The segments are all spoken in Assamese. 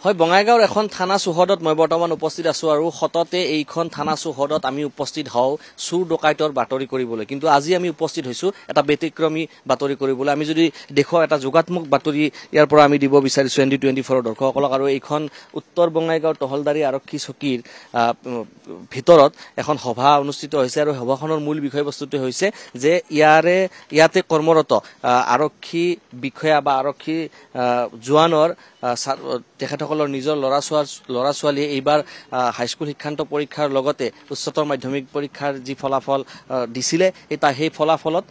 হয় বঙাইগাঁৱৰ এখন থানা চৌহদত মই বৰ্তমান উপস্থিত আছো আৰু হততে এইখন থানা চৌহদত আমি উপস্থিত হওঁ চুৰ ডকাইতৰ বাতৰি কৰিবলৈ কিন্তু আজি আমি উপস্থিত হৈছো এটা ব্যতিক্ৰমী বাতৰি কৰিবলৈ আমি যদি দেখুৱা এটা যোগাত্মক বাতৰি ইয়াৰ পৰা আমি দিব বিচাৰিছো ND24 দৰ্শকসকলক আৰু এইখন উত্তৰ বঙাইগাঁৱৰ তহলদাৰী আৰক্ষী চকীৰ ভিতৰত এখন সভা অনুষ্ঠিত হৈছে আৰু সভাখনৰ মূল বিষয়বস্তুটো হৈছে যে ইয়াতে কৰ্মৰত আৰক্ষী বিষয়া বা আৰক্ষী জোৱানৰ তেখেতসকলৰ নিজৰ ল'ৰা ছোৱালী এইবাৰ হাইস্কুল শিক্ষান্ত পৰীক্ষাৰ লগতে উচ্চতৰ মাধ্যমিক পৰীক্ষাৰ যি ফলাফল দিছিলে সেই ফলাফলত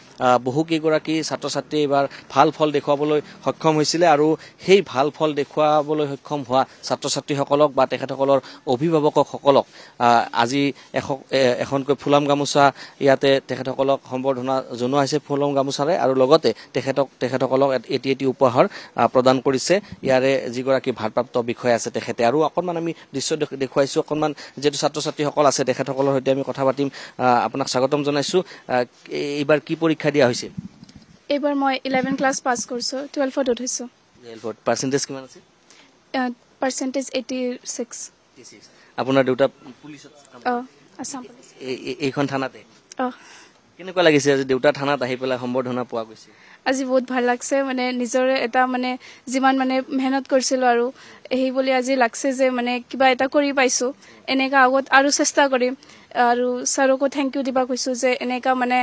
বহু কেইগৰাকী ছাত্ৰ ছাত্ৰীয়ে এইবাৰ ভাল ফল দেখুৱাবলৈ সক্ষম হৈছিলে আৰু সেই ভাল ফল দেখুৱাবলৈ সক্ষম হোৱা ছাত্ৰ ছাত্ৰীসকলক বা তেখেতসকলৰ অভিভাৱকসকলক আজি এখনকৈ ফুলাম গামোচা ইয়াতে তেখেতসকলক সম্বৰ্ধনা জনোৱা হৈছে ফুলাম গামোচাৰে আৰু লগতে তেখেতসকলক এটি উপহাৰ প্ৰদান কৰিছে ইয়াৰে যিগৰাকী ভাৰপ্ৰাপ্ত বিষয় আছে তেখেতে আৰু অকণমান আমি দৃশ্য দেখুৱাইছো অকণমান যেটো ছাত্ৰ ছাত্ৰীসকল আছে তেখেতসকলৰ সৈতে আমি কথা পাতিম আপোনাক স্বাগতম জনাইছো এইবাৰ কি পৰীক্ষা দিয়া হৈছে এইবাৰ মই 11 ক্লাছ পাছ কৰিছো 12ত উঠিছো 12ত পাৰ্চেন্টেজ কিমান আছে পাৰ্চেন্টেজ 86 আপোনাৰ দেউতা পুলিচত আসাম পুলিচ এইখন থানাতে কেনেকুৱা লাগিছে যে দেউতা থানাত আহি পেলাই সম্বৰ্ধনা পোৱা গৈছে আজি বহুত ভাল লাগছে মানে নিজৰে এটা মানে যিমান মানে মেহনত কৰিছিল আৰু এই বুলি আজি লাগছে যে মানে কিবা এটা কৰি পাইছো এনেকা আগত আৰু চেষ্টা কৰিম আৰু ছাৰকো থ্যাংক ইউ দিবা কৈছো যে এনেকা মানে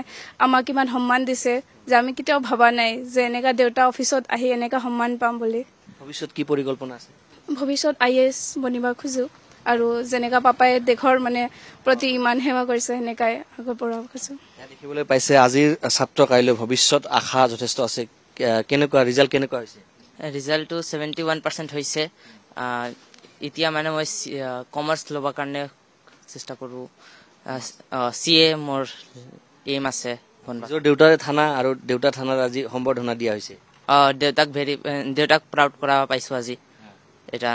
আমাক ইমান সন্মান দিছে যে আমি কেতিয়াও ভাবা নাই যে এনেকা দেউতা অফিসত আহি এনেকা সন্মান পাম বুলি ভৱিষ্যত কি পৰিকল্পনা আছে ভৱিষ্যত IAS বনিবা খুজো আৰু যেনেকা পাপাই দেশৰ মানে প্ৰতি ইমান সেৱা কৰিছে সেনেকাই আগৰ পৰা কৈছো দেখিবলৈ পাইছে আজিৰ ছাত্ৰ কাইলৈ ভৱিষ্যত আশা যথেষ্ট আছে কেনেকুৱা ৰিজাল্ট কেনেকুৱা হৈছে ৰিজাল্টটো 71% হৈছে এতিয়া মানে মই কমাৰ্চ লবৰ কাৰণে চেষ্টা কৰো CA মোৰ এম আছে নিজৰ দেউতাৰে থানা আৰু দেউতা থানাৰ আজি সম্বৰ্ধনা দিয়া হৈছে দেউতাক প্ৰাউড কৰা পাইছো আজি এটা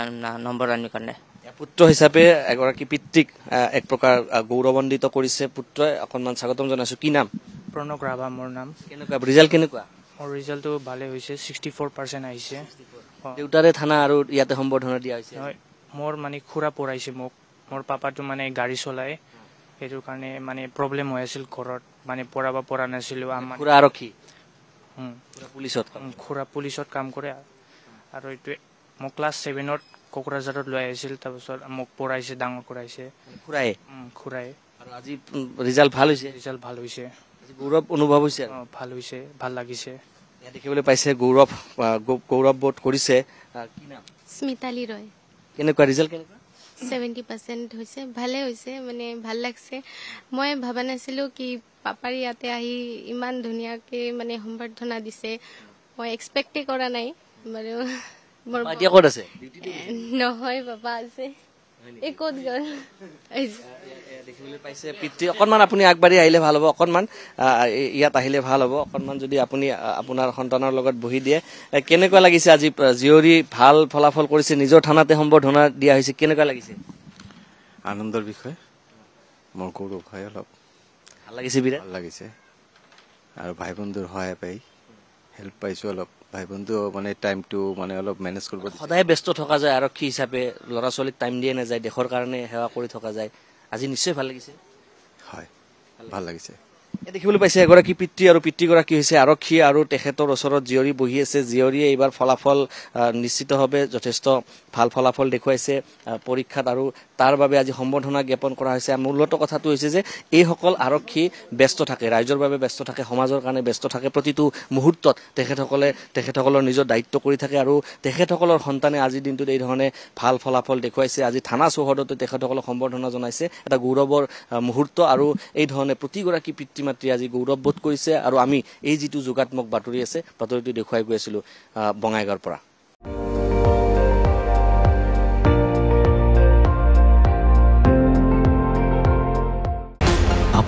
নম্বৰ আনিৰ কাৰণে পুত্ৰ হিচাপে এগৰাকী পিতৃক এক প্ৰকাৰ গৌৰৱান্বিত কৰিছে পুত্ৰই অকণমান স্বাগতম জনাইছো কি নাম প্ৰণক ৰাভা মোৰ নাম কেনেকুৱা ৰিজাল্ট কেনেকুৱা মোৰ ৰিজাল্টটো ভালে হৈছে 64% আহিছে দেউতাৰে থানা আৰু ইয়াতে সম্বৰ্ধনা দিয়া হৈছে মোৰ মানে খুৰা পঢ়াইছে মোক মোৰ পাপাটো মানে গাড়ী চলাই সেইটো কাৰণে মানে প্ৰব্লেম হৈ আছিল ঘৰত মানে পঢ়াব পৰা নাছিলো আমাৰ খুৰা আৰক্ষী খুৰা পুলিচত কাম কৰে আৰু এইটো মোক ক্লাছ 7ত কোকৰাঝাৰত লৈ আহিছিল তাৰপিছত মোক পঢ়াইছে ডাঙৰ কৰাইছে খুৰাই আৰু আজি ৰিজাল্ট ভাল হৈছে গৌৰৱ অনুভৱ হৈছে ভাল লাগিছে দেখিবলৈ পাইছে গৌৰৱ বোধ কৰিছে কি নাম স্মিতালী ৰয় কেনেকুৱা ৰিজাল্ট কেনেকুৱা 70% হৈছে ভালে হৈছে মানে ভাল লাগছে মই ভাবা নাছিলো কি পাপাৰ ইয়াতে আহি ইমান ধুনীয়াকে মানে সম্বৰ্ধনা দিছে মই এক্সপেক্ট কৰা নাই বাৰু মোৰ এতিয়া ক'ত আছে নহয় বাবা আছে এই ক'ত গ'ল দেখিবলৈ পাইছে পিতৃ অকণমান আপুনি আগবাঢ়ি আহিলে ভাল হ'ব অকণমান ইয়াত আহিলে ভাল হ'ব অকণমান যদি আপুনি আপোনাৰ সন্তানৰ লগত বহি দিয়ে কেনেকুৱা লাগিছে আজি জীয়ৰী ভাল ফলাফল কৰিছে নিজৰ থানাতে সম্বৰ্ধনা দিয়া হৈছে কেনেকুৱা লাগিছে আনন্দৰ বিষয় মোৰ গৌৰৱ হয় অলপ ভাল লাগিছে বিৰাট ভাল লাগিছে আৰু ভাই বন্ধুৰ সহায় পাই হেল্প পাইছো অলপ ভাই বন্ধু মানে টাইমটো মানে অলপ মেনেজ কৰিব সদায় ব্যস্ত থকা যায় আৰক্ষী হিচাপে ল'ৰা ছোৱালীক টাইম দিয়ে নাযায় দেশৰ কাৰণে সেৱা কৰি থকা যায় আজি নিশ্চয় ভাল লাগিছে হয় ভাল লাগিছে দেখিবলৈ পাইছে এগৰাকী পিতৃ আৰু পিতৃগৰাকী হৈছে আৰক্ষী আৰু তেখেতৰ ওচৰত জীয়ৰী বহি আছে জীয়ৰীয়ে এইবাৰ ফলাফল নিশ্চিতভাৱে যথেষ্ট ভাল ফলাফল দেখুৱাইছে পৰীক্ষাত আৰু তাৰ বাবে আজি সম্বৰ্ধনা জ্ঞাপন কৰা হৈছে মূলত কথাটো হৈছে যে এইসকল আৰক্ষী ব্যস্ত থাকে ৰাইজৰ বাবে ব্যস্ত থাকে সমাজৰ কাৰণে ব্যস্ত থাকে প্ৰতিটো মুহূৰ্তত তেখেতসকলৰ নিজৰ দায়িত্ব কৰি থাকে আৰু তেখেতসকলৰ সন্তানে আজিৰ দিনটোত এই ধৰণে ভাল ফলাফল দেখুৱাইছে আজি থানা চৌহদতে তেখেতসকলক সম্বৰ্ধনা জনাইছে এটা গৌৰৱৰ মুহূৰ্ত আৰু এই ধৰণে প্ৰতিগৰাকী পিতৃ মাতৃ আজি গৌৰৱবোধ কৰিছে আৰু আমি এই যিটো যোগাত্মক বাতৰি আছে বাতৰিটো দেখুৱাই গৈ আছিলো বঙাইগাঁৱৰ পৰা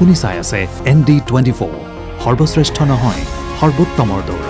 আপুনি চাই আছে ND24 সৰ্বশ্ৰেষ্ঠ নহয় সৰ্বোত্তমৰ দৌৰ